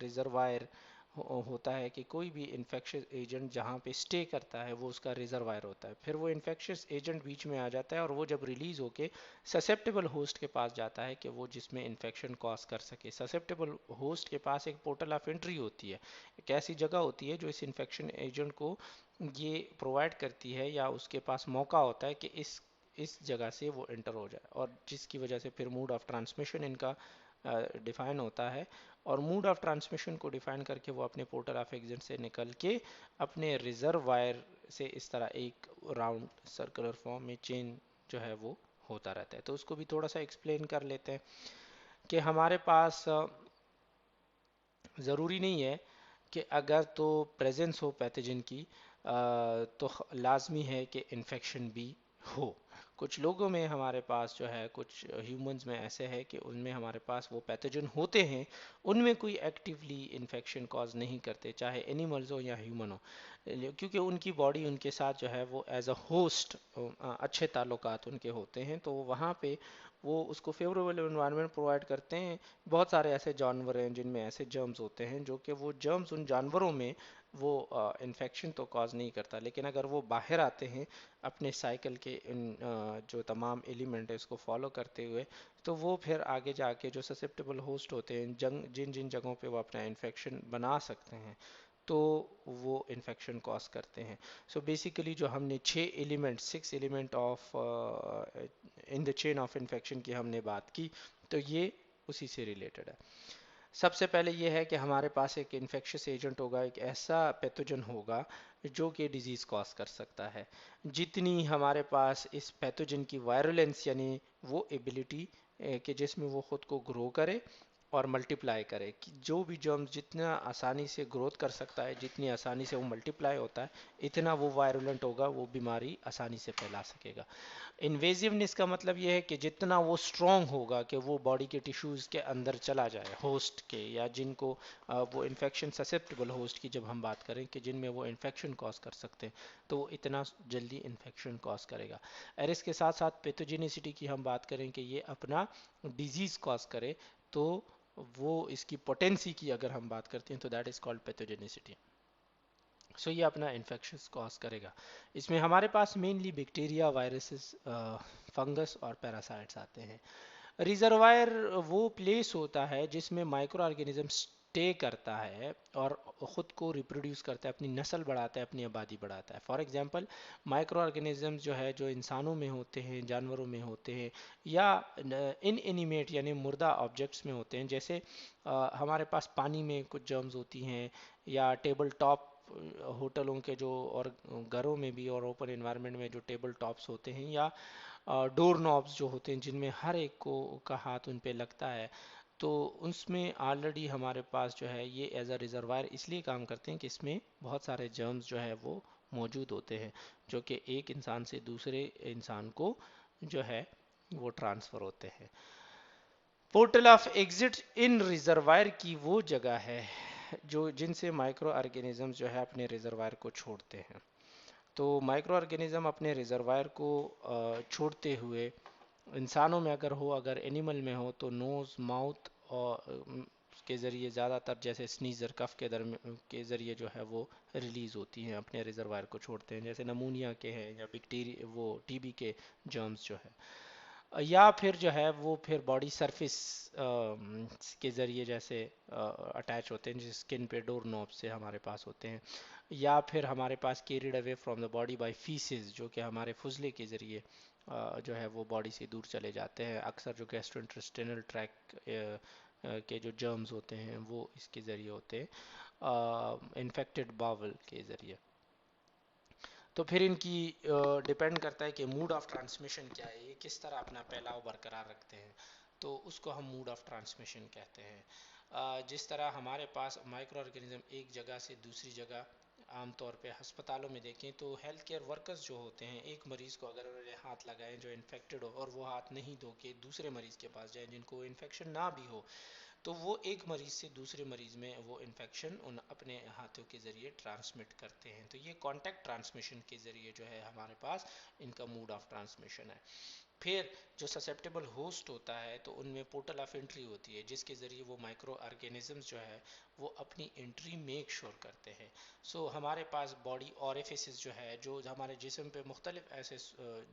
रिजर्वायर होता है, कि कोई भी इन्फेक्शियस एजेंट जहाँ पे स्टे करता है वो उसका रिजर्वायर होता है। फिर वो इन्फेक्शियस एजेंट बीच में आ जाता है और वो जब रिलीज होके ससेप्टेबल होस्ट के पास जाता है कि वो जिसमें इन्फेक्शन कॉज कर सके। ससेप्टेबल होस्ट के पास एक पोर्टल ऑफ एंट्री होती है, एक ऐसी जगह होती है जो इस इन्फेक्शन एजेंट को ये प्रोवाइड करती है या उसके पास मौका होता है कि इस जगह से वो एंटर हो जाए, और जिसकी वजह से फिर मोड ऑफ ट्रांसमिशन इनका डिफाइन होता है। और मोड ऑफ ट्रांसमिशन को डिफाइन करके वो अपने पोर्टल ऑफ एग्जिट से निकल के अपने रिजर्वायर से इस तरह एक राउंड सर्कुलर फॉर्म में चेन जो है वो होता रहता है। तो उसको भी थोड़ा सा एक्सप्लेन कर लेते हैं कि हमारे पास ज़रूरी नहीं है कि अगर तो प्रेजेंस हो पैथोजन की तो लाजमी है कि इन्फेक्शन भी हो। कुछ लोगों में हमारे पास जो है, कुछ ह्यूमंस में ऐसे है कि उनमें हमारे पास वो पैथोजन होते हैं उनमें कोई एक्टिवली इन्फेक्शन कॉज नहीं करते, चाहे एनिमल्स हो या ह्यूमन हो, क्योंकि उनकी बॉडी उनके साथ जो है वो एज अ होस्ट अच्छे ताल्लुकात उनके होते हैं, तो वहाँ पे वो उसको फेवरेबल इन्वायरमेंट प्रोवाइड करते हैं। बहुत सारे ऐसे जानवर हैं जिनमें ऐसे जर्म्स होते हैं जो कि वो जर्म्स उन जानवरों में वो इन्फेक्शन तो कॉज नहीं करता, लेकिन अगर वो बाहर आते हैं अपने साइकिल के जो तमाम एलिमेंट है उसको फॉलो करते हुए, तो वो फिर आगे जाके जो ससेप्टेबल होस्ट होते हैं, जिन जिन जगहों पे वो अपना इन्फेक्शन बना सकते हैं, तो वो इन्फेक्शन कॉज करते हैं। सो बेसिकली जो हमने 6 element of in the chain of infection की हमने बात की, तो ये उसी से रिलेटेड है। सबसे पहले ये है कि हमारे पास एक इन्फेक्शियस एजेंट होगा, एक ऐसा पैथोजन होगा जो कि डिजीज़ कॉज कर सकता है। जितनी हमारे पास इस पैथोजन की वायरुलेंस यानी वो एबिलिटी कि जिसमें वो खुद को ग्रो करे और मल्टीप्लाई करे, कि जो भी जर्म्स जितना आसानी से ग्रोथ कर सकता है, जितनी आसानी से वो मल्टीप्लाई होता है, इतना वो वायरुलेंट होगा, वो बीमारी आसानी से फैला सकेगा। इन्वेजिवनेस का मतलब ये है कि जितना वो स्ट्रॉन्ग होगा कि वो बॉडी के टिश्यूज़ के अंदर चला जाए, होस्ट के, या जिनको वो इन्फेक्शन ससेप्टेबल होस्ट की जब हम बात करें कि जिनमें वो इन्फेक्शन कॉज कर सकते हैं, तो वो इतना जल्दी इन्फेक्शन कॉज करेगा। और इसके साथ साथ पैथोजेनिसिटी की हम बात करें कि ये अपना डिजीज़ कॉज करे, तो वो इसकी पोटेंसी की अगर हम बात करते हैं तो दैट इज़ कॉल्ड पैथोजेनिसिटी। सो ये अपना इन्फेक्शंस कॉज करेगा। इसमें हमारे पास मेनली बैक्टीरिया, वायरसेस, फंगस और पैरासाइट्स आते हैं। रिजर्वायर वो प्लेस होता है जिसमें माइक्रो ऑर्गेनिज्म स्टे करता है और ख़ुद को रिप्रोड्यूस करता है, अपनी नस्ल बढ़ाता है, अपनी आबादी बढ़ाता है। फॉर एग्जांपल माइक्रो ऑर्गेनिज्म जो है जो इंसानों में होते हैं, जानवरों में होते हैं, या इन एनिमेट यानी मुर्दा ऑब्जेक्ट्स में होते हैं, जैसे हमारे पास पानी में कुछ जर्म्स होती हैं, या टेबल टॉप होटलों के जो और घरों में भी और ओपन एनवायरनमेंट में जो टेबल टॉप्स होते हैं, या डोर नॉब्स जो होते हैं जिनमें हर एक को का हाथ उन पे लगता है, तो उसमें ऑलरेडी हमारे पास जो है ये एज अ रिजर्वायर इसलिए काम करते हैं कि इसमें बहुत सारे जर्म्स जो है वो मौजूद होते हैं, जो कि एक इंसान से दूसरे इंसान को जो है वो ट्रांसफ़र होते हैं। Portal of exit in reservoir की वो जगह है जो जिनसे माइक्रो ऑर्गेनिज्म जो है अपने रिजर्वायर को छोड़ते हैं। तो माइक्रो ऑर्गेनिज्म अपने रिजर्वायर को छोड़ते हुए इंसानों में अगर हो, अगर एनिमल में हो, तो नोज़, माउथ और के ज़रिए ज़्यादातर, जैसे स्नीज़र कफ के ज़रिए जो है वो रिलीज़ होती हैं, अपने रिजर्वायर को छोड़ते हैं, जैसे नमूनिया के हैं या बैक्टीरिया वो टीबी के जर्म्स जो है, या फिर जो है वो फिर बॉडी सरफेस के ज़रिए जैसे अटैच होते हैं, जैसे स्किन पे डोर नॉब से हमारे पास होते हैं, या फिर हमारे पास carried away from the body by faeces, जो कि हमारे फुजले के ज़रिए जो है वो बॉडी से दूर चले जाते हैं। अक्सर जो गैस्ट्रोइंटेस्टिनल ट्रैक के जो जर्म्स होते हैं वो इसके ज़रिए होते हैं, इन्फेक्टेड बावल के ज़रिए। तो फिर इनकी डिपेंड करता है कि मूड ऑफ ट्रांसमिशन क्या है, ये किस तरह अपना फैलाव बरकरार रखते हैं, तो उसको हम मूड ऑफ ट्रांसमिशन कहते हैं। जिस तरह हमारे पास माइक्रो ऑर्गेनिज्म एक जगह से दूसरी जगह, आमतौर पे अस्पतालों में देखें तो हेल्थ केयर वर्कर्स जो होते हैं, एक मरीज़ को अगर उन्होंने हाथ लगाए जो इन्फेक्टेड हो और वो हाथ नहीं धो के दूसरे मरीज़ के पास जाए जिनको इन्फेक्शन ना भी हो, तो वो एक मरीज़ से दूसरे मरीज़ में वो इन्फेक्शन उन अपने हाथों के ज़रिए ट्रांसमिट करते हैं। तो ये कांटेक्ट ट्रांसमिशन के ज़रिए जो है हमारे पास इनका मोड ऑफ ट्रांसमिशन है। फिर जो ससेप्टेबल होस्ट होता है तो उनमें पोर्टल ऑफ एंट्री होती है जिसके ज़रिए वो माइक्रो ऑर्गेनिजम्स जो है वो अपनी एंट्री मेक श्योर करते हैं। सो हमारे पास बॉडी ऑरिफिसेस जो है, जो हमारे जिस्म पे मुख्तलिफ ऐसे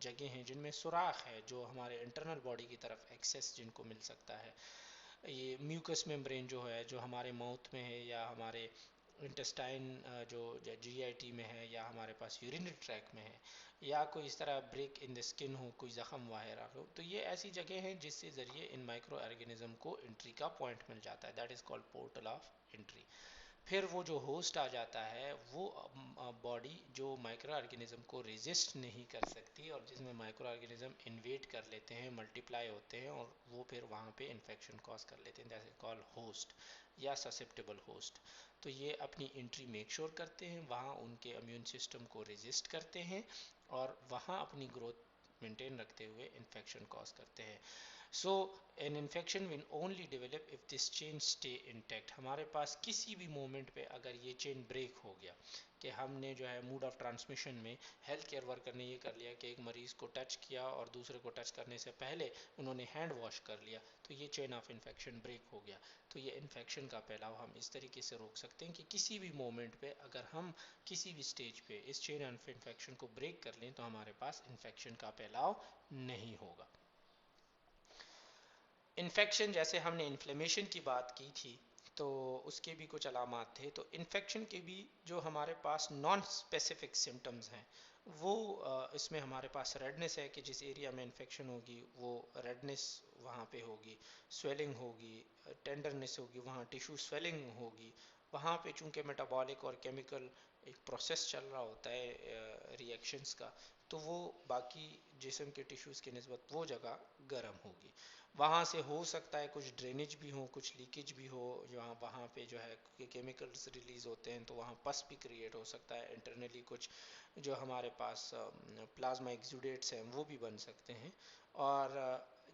जगह हैं जिनमें सुराख है, जो हमारे इंटरनल बॉडी की तरफ एक्सेस जिनको मिल सकता है। ये म्यूकस मेम्ब्रेन जो है, जो हमारे माउथ में है, या हमारे इंटेस्टाइन जो जीआईटी में है, या हमारे पास यूरिनरी ट्रैक में है, या कोई इस तरह ब्रेक इन द स्किन हो, कोई ज़ख़म वगैरह हो, तो ये ऐसी जगह हैं जिससे ज़रिए इन माइक्रो ऑर्गेनिज्म को एंट्री का पॉइंट मिल जाता है, that is called portal of entry. फिर वो जो होस्ट आ जाता है वो बॉडी जो माइक्रो ऑर्गेनिज्म को रेजिस्ट नहीं कर सकती और जिसमें माइक्रो ऑर्गेनिज्म इन्वेट कर लेते हैं, मल्टीप्लाई होते हैं और वो फिर वहाँ पे इन्फेक्शन कॉज कर लेते हैं, दैट इज कॉल्ड होस्ट या ससेप्टेबल होस्ट। तो ये अपनी एंट्री मेक श्योर करते हैं, वहाँ उनके इम्यून सिस्टम को रेजिस्ट करते हैं और वहाँ अपनी ग्रोथ मेंटेन रखते हुए इन्फेक्शन कॉज करते हैं। So an infection will only develop if this chain stay intact. हमारे पास किसी भी मोमेंट पे अगर ये चेन ब्रेक हो गया कि हमने जो है मोड ऑफ ट्रांसमिशन में हेल्थ केयर वर्कर ने ये कर लिया कि एक मरीज को टच किया और दूसरे को टच करने से पहले उन्होंने हैंड वॉश कर लिया, तो ये चेन ऑफ इन्फेक्शन ब्रेक हो गया। तो ये इन्फेक्शन का फैलाव हम इस तरीके से रोक सकते हैं कि किसी भी मोमेंट पे अगर हम किसी भी स्टेज पे इस चेन ऑफ इन्फेक्शन को ब्रेक कर लें तो हमारे पास इन्फेक्शन का फैलाव नहीं होगा। इन्फेक्शन, जैसे हमने इन्फ्लेमेशन की बात की थी तो उसके भी कुछ अलामात थे, तो इन्फेक्शन के भी जो हमारे पास नॉन स्पेसिफिक सिम्टम्स हैं वो इसमें हमारे पास रेडनेस है कि जिस एरिया में इन्फेक्शन होगी वो रेडनेस वहाँ पे होगी, स्वेलिंग होगी, टेंडरनेस होगी, वहाँ टिश्यू स्वेलिंग होगी, वहाँ पे चूंकि मेटाबॉलिक और केमिकल एक प्रोसेस चल रहा होता है रिएक्शंस का, तो वो बाकी जिस्म के टिश्यूज़ की निस्बत वो जगह गर्म होगी। वहाँ से हो सकता है कुछ ड्रेनेज भी हो, कुछ लीकेज भी हो, जहाँ वहाँ पे जो है केमिकल्स रिलीज होते हैं तो वहाँ पस भी क्रिएट हो सकता है। इंटरनली कुछ जो हमारे पास प्लाज्मा एक्सुडेट्स हैं वो भी बन सकते हैं। और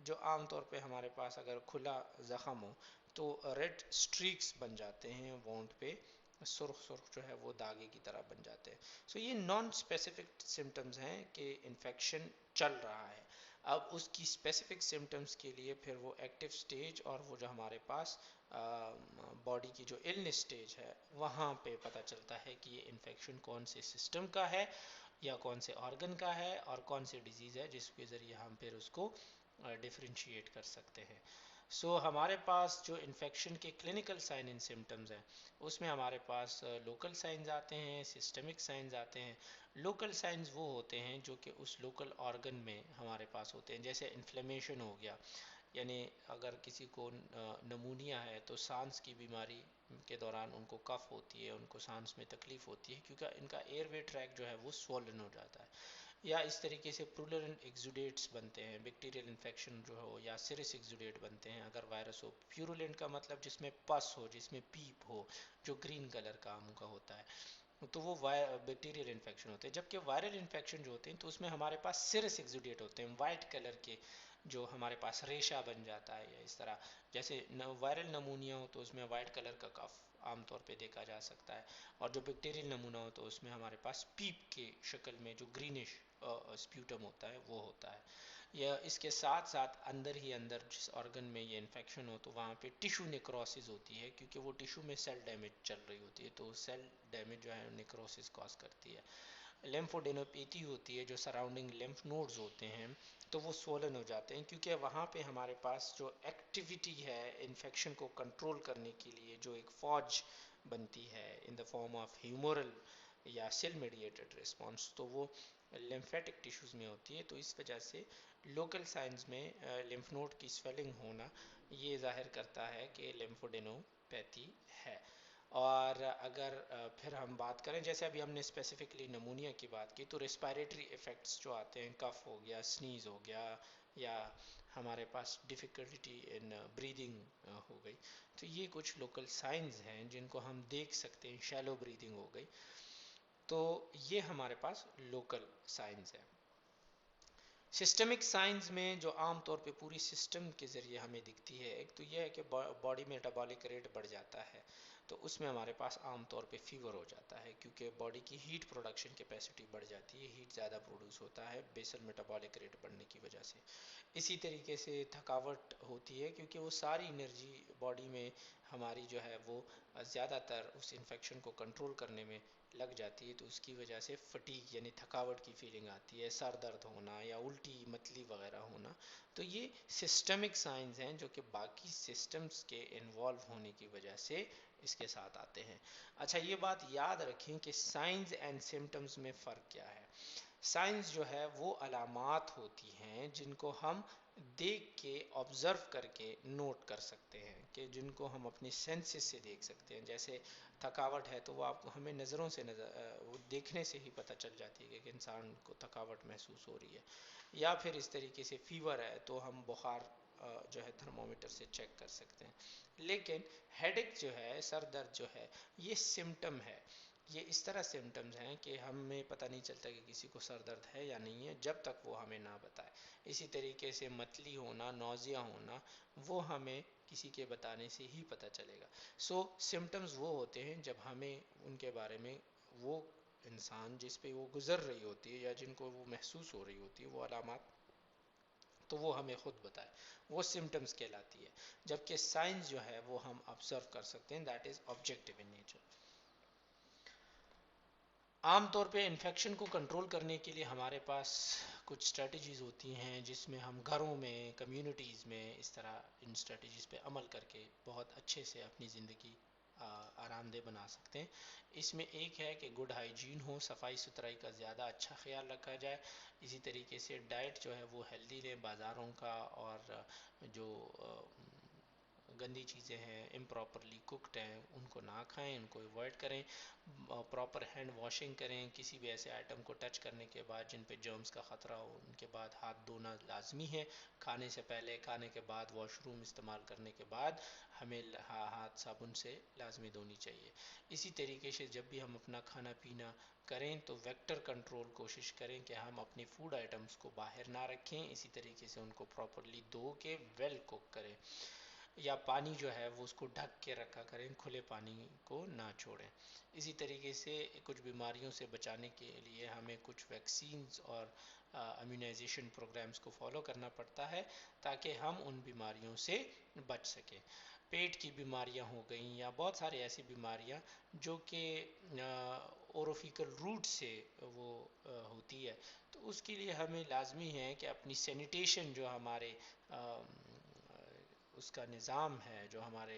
जो आम तौर पे हमारे पास अगर खुला ज़ख़म हो तो रेड स्ट्रीक्स बन जाते हैं वोंट पे, सुर्ख सुर्ख जो है वो दागे की तरह बन जाते हैं। सो ये नॉन स्पेसिफिक सिम्टम्स हैं कि इन्फेक्शन चल रहा है। अब उसकी स्पेसिफिक सिम्टम्स के लिए फिर वो एक्टिव स्टेज और वो जो हमारे पास बॉडी की जो इलनेस स्टेज है वहाँ पे पता चलता है कि ये इन्फेक्शन कौन से सिस्टम का है या कौन से ऑर्गन का है और कौन से डिजीज़ है, जिसके ज़रिए हम फिर उसको डिफ्रेंशिएट कर सकते हैं। सो हमारे पास जो इन्फेक्शन के क्लिनिकल साइन एंड सिम्टम्स हैं उसमें हमारे पास लोकल साइंस आते हैं, सिस्टमिक साइंस आते हैं। लोकल साइंस वो होते हैं जो कि उस लोकल ऑर्गन में हमारे पास होते हैं, जैसे इन्फ्लेमेशन हो गया, यानी अगर किसी को नमूनिया है तो सांस की बीमारी के दौरान उनको कफ होती है, उनको सांस में तकलीफ होती है क्योंकि इनका एयरवे ट्रैक जो है वो स्वोलन हो जाता है। या इस तरीके से प्रूलेंट एक्सुडेट्स बनते हैं, बैक्टीरियल इन्फेक्शन जो हो या सिरिस एक्सुडेट बनते हैं अगर वायरस हो। प्यूरुलेंट का मतलब जिसमें पस हो, जिसमें पीप हो, जो ग्रीन कलर का आम का होता है, तो वो बैक्टीरियल इन्फेक्शन होते हैं। जबकि वायरल इन्फेक्शन जो होते हैं तो उसमें हमारे पास सिरस एक्सुडेट होते हैं, वाइट कलर के, जो हमारे पास रेशा बन जाता है या इस तरह। जैसे वायरल नमूनिया हो तो उसमें वाइट कलर का कफ आमतौर पे देखा जा सकता है, और जो बैक्टीरियल नमूना हो तो उसमें हमारे पास पीप के शक्ल में जो ग्रीनिश स्प्यूटम होता है वो होता है। या इसके साथ साथ अंदर ही अंदर जिस ऑर्गन में ये इन्फेक्शन हो तो वहाँ पे टिश्यू नेक्रोसिस होती है क्योंकि वो टिश्यू में सेल डैमेज चल रही होती है, तो सेल डैमेज जो है नेक्रोसिस कॉज करती है। लिम्फोडेनोपैथी होती है, जो सराउंडिंग लिम्फ नोड्स होते हैं तो वो स्वोलन हो जाते हैं क्योंकि वहाँ पे हमारे पास जो एक्टिविटी है इन्फेक्शन को कंट्रोल करने के लिए, जो एक फौज बनती है in the form of humoral या सेल मेडिएटेड रिस्पॉन्स, तो वो लिम्फेटिक टिश्यूज़ में होती है। तो इस वजह से लोकल साइंस में लिम्फ नोड की स्वेलिंग होना ये जाहिर करता है कि लिम्फोडेनोपैथी है। और अगर फिर हम बात करें, जैसे अभी हमने स्पेसिफिकली नमूनिया की बात की, तो रेस्पिरेटरी इफ़ेक्ट्स जो आते हैं, कफ हो गया, स्नीज़ हो गया, या हमारे पास डिफ़िकल्टी इन ब्रीदिंग हो गई, तो ये कुछ लोकल साइंस हैं जिनको हम देख सकते हैं। शैलो ब्रीदिंग हो गई, तो ये हमारे पास लोकल साइंस है। सिस्टमिक साइंस में जो आम तौर पे पूरी सिस्टम के ज़रिए हमें दिखती है, एक तो यह है कि बॉडी मेटाबॉलिक रेट बढ़ जाता है, तो उसमें हमारे पास आम तौर पे फीवर हो जाता है क्योंकि बॉडी की हीट प्रोडक्शन कैपेसिटी बढ़ जाती है, हीट ज़्यादा प्रोड्यूस होता है बेसल मेटाबॉलिक रेट बढ़ने की वजह से। इसी तरीके से थकावट होती है क्योंकि वो सारी एनर्जी बॉडी में हमारी जो है वो ज़्यादातर उस इन्फेक्शन को कंट्रोल करने में लग जाती है, तो उसकी वजह से फटीग यानी थकावट की फीलिंग आती है, सर दर्द होना या उल्टी मतली वगैरह होना। तो ये सिस्टमिक साइंस हैं जो कि बाकी सिस्टम्स के इन्वॉल्व होने की वजह से इसके साथ आते हैं। अच्छा, ये बात याद रखें कि साइंस एंड सिम्टम्स में फ़र्क क्या है। साइंस जो है वो अलामात होती हैं जिनको हम देख के ऑब्ज़र्व करके नोट कर सकते हैं, कि जिनको हम अपनी सेंसेस से देख सकते हैं। जैसे थकावट है तो वो आपको हमें नज़रों से वो देखने से ही पता चल जाती है कि इंसान को थकावट महसूस हो रही है। या फिर इस तरीके से फीवर है तो हम बुखार जो है थर्मोमीटर से चेक कर सकते हैं। लेकिन हेडेक जो है, सर दर्द जो है, ये सिम्टम है। ये इस तरह सिम्टम्स हैं कि हमें पता नहीं चलता कि किसी को सर दर्द है या नहीं है जब तक वो हमें ना बताए। इसी तरीके से मतली होना, नौजिया होना, वो हमें किसी के बताने से ही पता चलेगा। सो सिम्टम्स वो होते हैं जब हमें उनके बारे में वो इंसान जिस पे वो गुजर रही होती है या जिनको वो महसूस हो रही होती है वो अलामत, तो वो हमें खुद बताए, वो सिम्टम्स कहलाती है। जबकि साइंस जो है वो हम ऑब्जर्व कर सकते हैं, that is objective in nature. आमतौर पे इन्फेक्शन को कंट्रोल करने के लिए हमारे पास कुछ स्ट्रेटजीज़ होती हैं जिसमें हम घरों में, कम्युनिटीज़ में इस तरह इन स्ट्रेटजीज़ पे अमल करके बहुत अच्छे से अपनी ज़िंदगी आरामदेह बना सकते हैं। इसमें एक है कि गुड हाइजीन हो, सफाई सुथराई का ज़्यादा अच्छा ख्याल रखा जाए। इसी तरीके से डाइट जो है वो हेल्दी लें, बाज़ारों का और जो गंदी चीज़ें हैं, इम्प्रॉपरली कुकड हैं, उनको ना खाएं, उनको अवॉइड करें। प्रॉपर हैंड वॉशिंग करें, किसी भी ऐसे आइटम को टच करने के बाद जिन पे जर्म्स का ख़तरा हो उनके बाद हाथ धोना लाजमी है। खाने से पहले, खाने के बाद, वॉशरूम इस्तेमाल करने के बाद हमें हाथ साबुन से लाजमी धोनी चाहिए। इसी तरीके से जब भी हम अपना खाना पीना करें तो वेक्टर कंट्रोल कोशिश करें कि हम अपनी फूड आइटम्स को बाहर ना रखें। इसी तरीके से उनको प्रॉपरली धो के वेल कुक करें, या पानी जो है वो उसको ढक के रखा करें, खुले पानी को ना छोड़ें। इसी तरीके से कुछ बीमारियों से बचाने के लिए हमें कुछ वैक्सीन्स और इम्यूनाइजेशन प्रोग्राम्स को फॉलो करना पड़ता है ताकि हम उन बीमारियों से बच सकें। पेट की बीमारियां हो गई या बहुत सारी ऐसी बीमारियां जो कि ओरोफिकल रूट से वो होती है, तो उसके लिए हमें लाजमी है कि अपनी सैनिटेशन जो हमारे उसका निज़ाम है, जो हमारे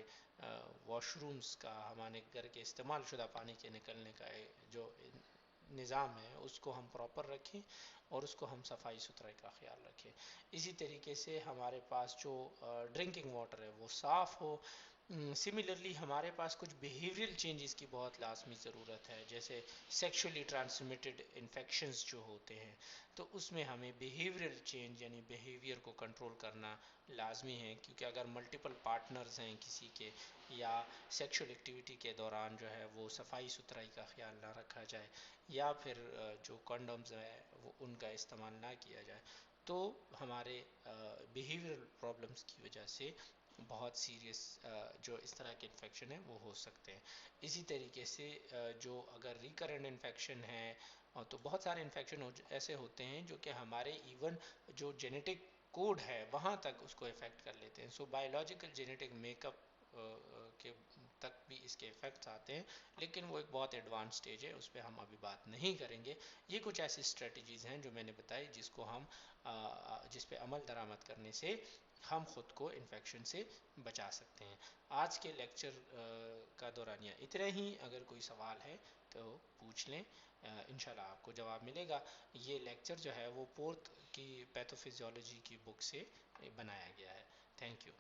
वॉशरूम्स का, हमारे घर के इस्तेमाल शुदा पानी के निकलने का जो निज़ाम है उसको हम प्रॉपर रखें और उसको हम सफाई सुथराई का ख्याल रखें। इसी तरीके से हमारे पास जो ड्रिंकिंग वाटर है वो साफ़ हो। सिमिलरली हमारे पास कुछ बिहेवियरल चेंजेस की बहुत लाजमी ज़रूरत है, जैसे सेक्सुअली ट्रांसमिटेड इन्फेक्शंस जो होते हैं, तो उसमें हमें बिहेवियरल चेंज यानी बिहेवियर को कंट्रोल करना लाजमी है। क्योंकि अगर मल्टीपल पार्टनर्स हैं किसी के, या सेक्सुअल एक्टिविटी के दौरान जो है वो सफाई सुथराई का ख्याल ना रखा जाए, या फिर जो कंडोम्स है वो उनका इस्तेमाल ना किया जाए, तो हमारे बिहेवियरल प्रॉब्लम्स की वजह से बहुत सीरियस जो इस तरह के इन्फेक्शन है वो हो सकते हैं। इसी तरीके से जो अगर रिकरेंट इन्फेक्शन है, तो बहुत सारे इन्फेक्शन ऐसे होते हैं जो कि हमारे इवन जो जेनेटिक कोड है वहाँ तक उसको इफ़ेक्ट कर लेते हैं। सो बायोलॉजिकल जेनेटिक मेकअप के तक भी इसके इफ़ेक्ट्स आते हैं, लेकिन वो एक बहुत एडवांस स्टेज है, उस पर हम अभी बात नहीं करेंगे। ये कुछ ऐसी स्ट्रेटजीज़ हैं जो मैंने बताई जिसको हम जिस पे अमल दरामद करने से हम ख़ुद को इन्फेक्शन से बचा सकते हैं। आज के लेक्चर का दौरानिया इतना ही। अगर कोई सवाल है तो पूछ लें, इंशाल्लाह आपको जवाब मिलेगा। ये लेक्चर जो है वो पोर्थ की पैथोफिजियोलॉजी की बुक से बनाया गया है। Thank you.